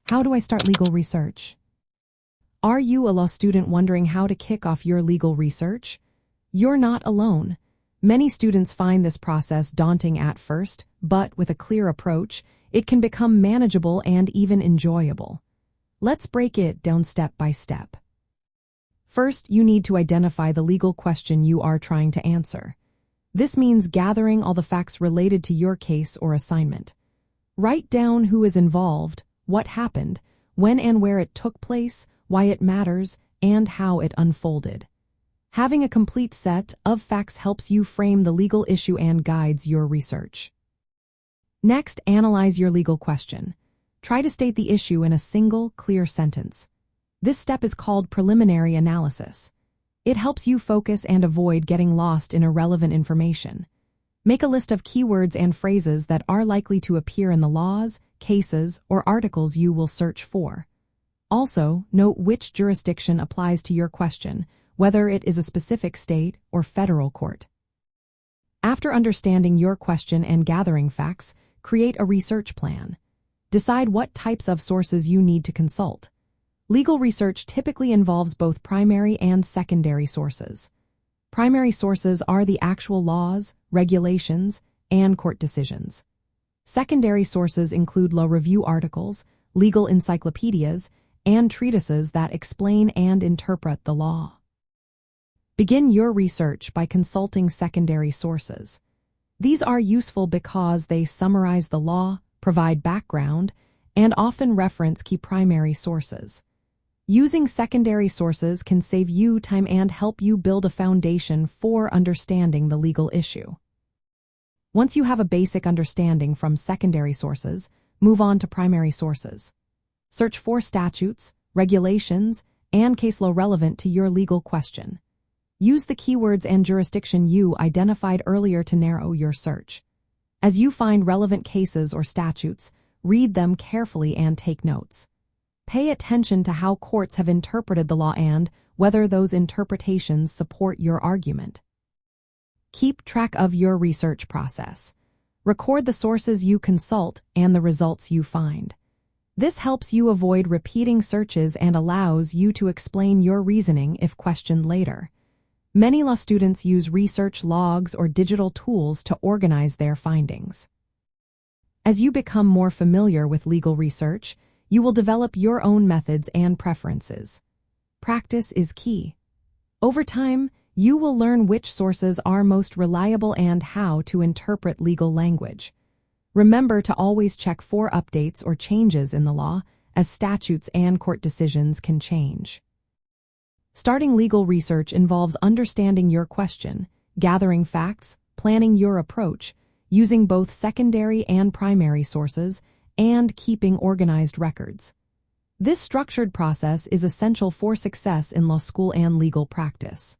How do I start legal research? Are you a law student wondering how to kick off your legal research? You're not alone. Many students find this process daunting at first, but with a clear approach, it can become manageable and even enjoyable. Let's break it down step by step. First, you need to identify the legal question you are trying to answer. This means gathering all the facts related to your case or assignment. Write down who is involved, what happened, when and where it took place, why it matters, and how it unfolded. Having a complete set of facts helps you frame the legal issue and guides your research. Next, analyze your legal question. Try to state the issue in a single, clear sentence. This step is called preliminary analysis. It helps you focus and avoid getting lost in irrelevant information. Make a list of keywords and phrases that are likely to appear in the laws, cases, or articles you will search for. Also, note which jurisdiction applies to your question, whether it is a specific state or federal court. After understanding your question and gathering facts, create a research plan. Decide what types of sources you need to consult. Legal research typically involves both primary and secondary sources. Primary sources are the actual laws, regulations, and court decisions. Secondary sources include law review articles, legal encyclopedias, and treatises that explain and interpret the law. Begin your research by consulting secondary sources. These are useful because they summarize the law, provide background, and often reference key primary sources. Using secondary sources can save you time and help you build a foundation for understanding the legal issue. Once you have a basic understanding from secondary sources, move on to primary sources. Search for statutes, regulations, and case law relevant to your legal question. Use the keywords and jurisdiction you identified earlier to narrow your search. As you find relevant cases or statutes, read them carefully and take notes. Pay attention to how courts have interpreted the law and whether those interpretations support your argument. Keep track of your research process. Record the sources you consult and the results you find. This helps you avoid repeating searches and allows you to explain your reasoning if questioned later. Many law students use research logs or digital tools to organize their findings. As you become more familiar with legal research, you will develop your own methods and preferences. Practice is key. Over time, you will learn which sources are most reliable and how to interpret legal language. Remember to always check for updates or changes in the law, as statutes and court decisions can change. Starting legal research involves understanding your question, gathering facts, planning your approach, using both secondary and primary sources, and keeping organized records. This structured process is essential for success in law school and legal practice.